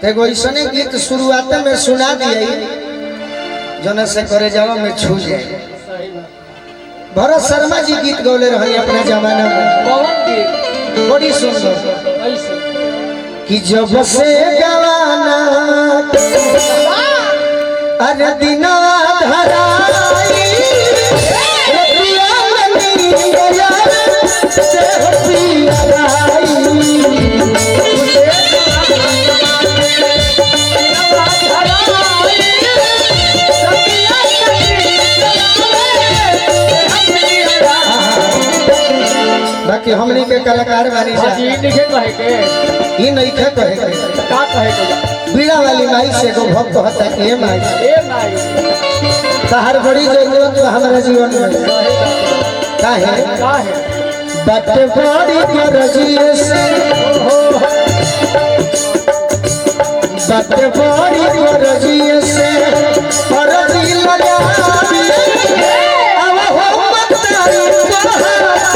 एगो ऐसने गीत शुरुआत में सुना दिए जोन से करे जावा में छू जाए। भरत शर्मा जी गीत गौले रही अपना जमाना में, बड़ी सुंदर कि जब से गवाना अरे दिना धराई बाकी हमनी के कलाकार बानी जा ई नहीं खे कहे के बीड़ा वाली माई से को भक्त होता है। ए माई तहर बड़ी जरूरत है हमारे जीवन में। काहे बट बड़ी गरजिए से बट बड़ी गरजिए से परदी लगा अब हो बताई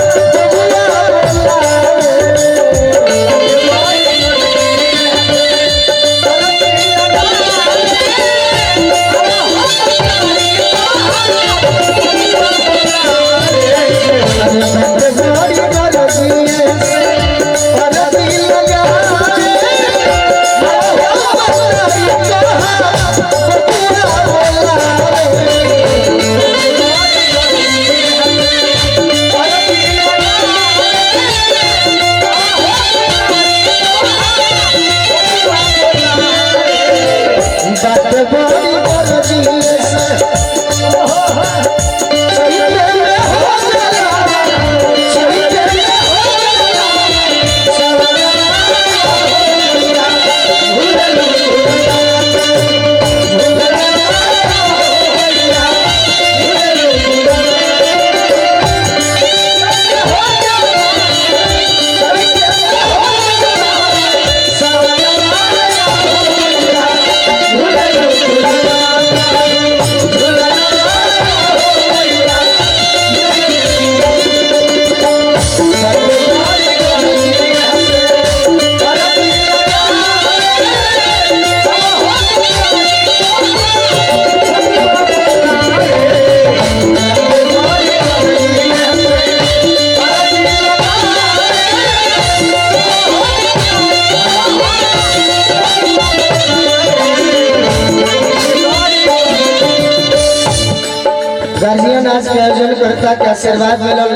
गार्जियन आज के आयोजन करता के आशीर्वाद मिलल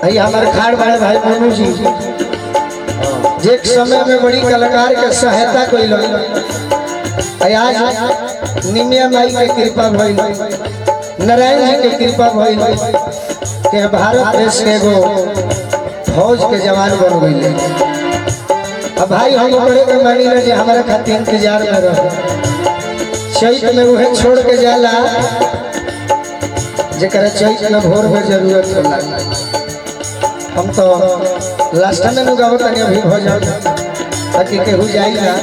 है हमारे खाड़ बड़े भाई मोनू जी एक समय में बड़ी कलाकार के सहायता कोई आज निमिया माई के कृपा भइल, नारायण जी के कृपा भइल के भारत देश के एगो फौज के जवान बन गए। अब भाई हम बड़े के मानी ले हमारे खातिर इंतजार में रह चैत में उहे छोड़ के जाला जरा चैत में भोर में जरूरत होला। हम तो लास्ट में गाँव तनी अभी भजन ताकि केहू जाइला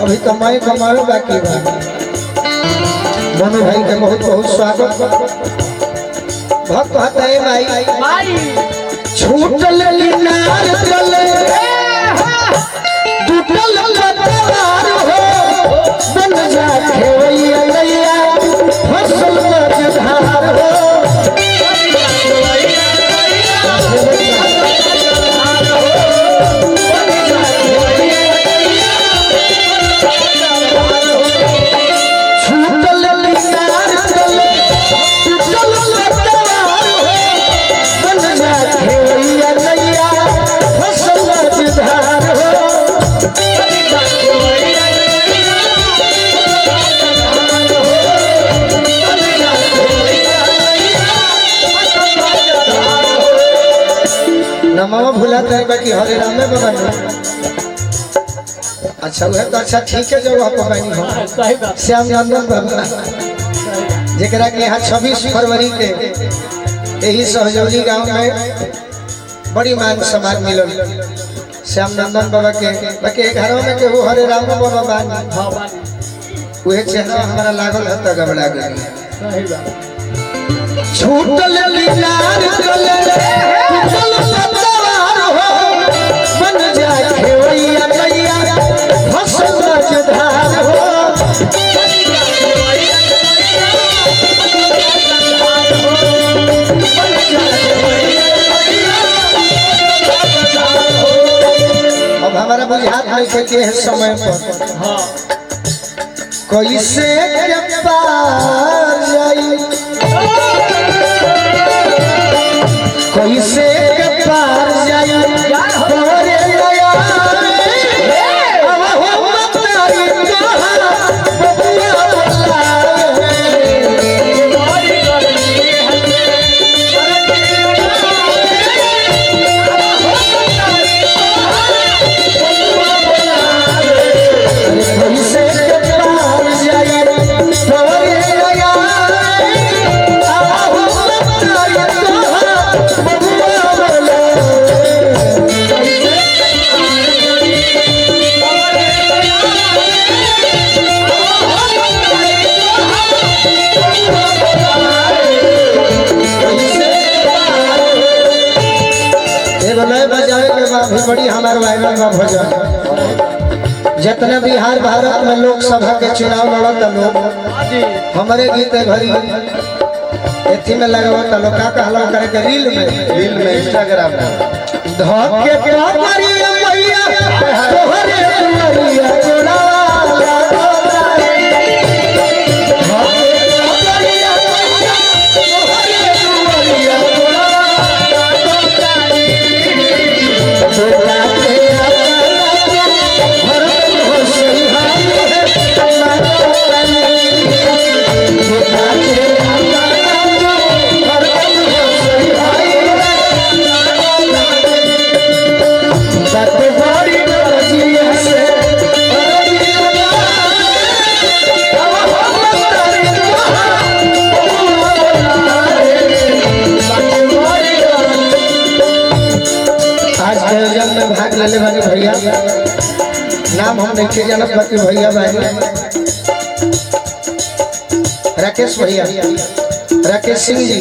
अभी तो मैं कमाओ बाकी बा। मनु भाई के बहुत बहुत स्वागत। भक्त हताए माई छूटल लिनार चले टूटल लतार हो बन जा खेवैया लैया फसल मझधार हो मामा भुलाता है बाकी हरे राम में बाबा। अच्छा वह तो अच्छा ठीक है जो आप बनी हो श्याम नंदन बाबा जरा के यहाँ 26 फरवरी के यही सहजौली गांव में बड़ी मान सम्मान मिलल श्याम नंदन बाबा के बाकी घरों में केहू हरे राम बाबा बानी वह चेहरा हमारा लागल है तो घबरा गई। छूटल लीलार चले टूटल पतवार हो बन जाए खेवैया लैया फसल हमारा बुझात नहीं थे कि समय पर कैसे के पार जाई कैसे के पार जाई तोरे दया अब हम तारी तोहरा बबुआ भी बड़ी हमारे वायरल में भजन जितने बिहार भारत में लोकसभा के चुनाव लड़ता लोग हमारे गीत घड़ी एथी में लगावता लोग का कहला करे के रील में इंस्टाग्राम में धके कमरिया मैया तोहरे दुआरिया जोड़ा भाग ले वाली भैया नाम हम नहीं जानत बाकी भैया भाई राकेश भैया राकेश सिंह जी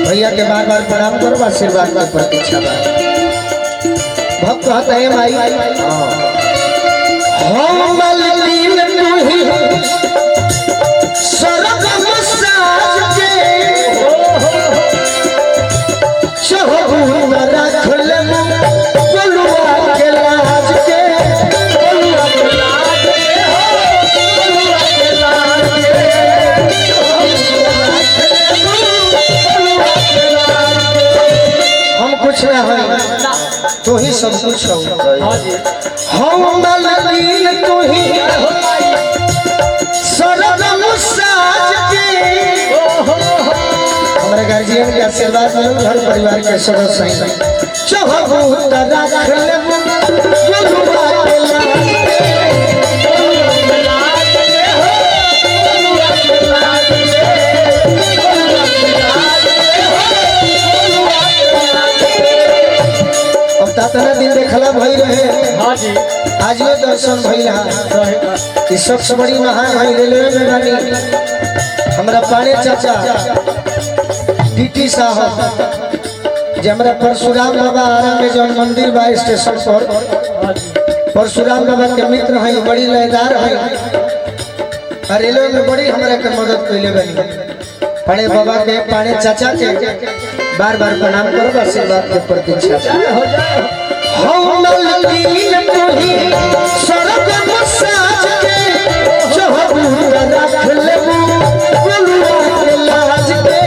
भैया के बार बार प्रणाम करो आशीर्वाद की प्रतीक्षा भक्त कहते हैं माई हम मलिन तुही सरग मसाज के शहबून रख ले तू ही सब कुछ हो हम मलिन तू ही सरगम साज के हमारे गार्जियन के आशीर्वाद में घर परिवार के सदस्य हैं चहबूत रख ले गुरुआ के लाज तना दिन देखला भई रहे हां जी आज ये दर्शन भइला कि सबसे बड़ी महान है रेलवे में बानी हमरा पाड़े चाचा डीटी साहब जे हमरा परशुराम बाबा आरा में जो मंदिर बा स्टेशन पर परशुराम बाबा के मित्र हैं बड़ी लयदार हैं रेलवे में बड़ी हमरा के मदद कइले बानी पाड़े बाबा के पाड़े चाचा के बार बार प्रणाम करो आशीर्वाद के प्रतीक्षा हो जाए हम मलिन तुही सरग मसाज के चहबूत रख ले गुरुआ के लाज के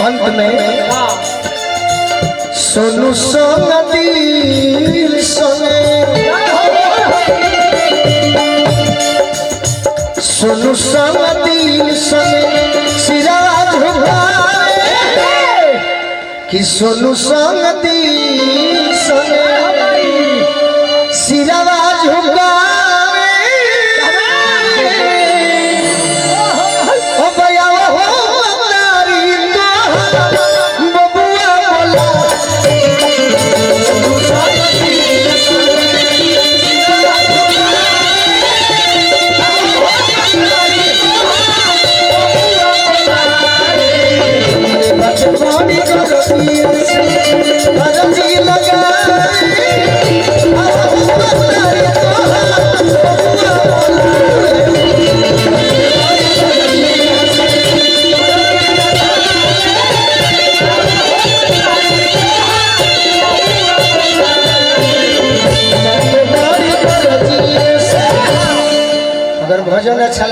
अंत में सोनू संग दिल संगे सोनू संग दिल संगे सिरा झुकाए कि सोनू संग दिल संगे सिरा झुकाए ओ भैया हो तारी तो बबुआ बोला लगा भजन अच्छा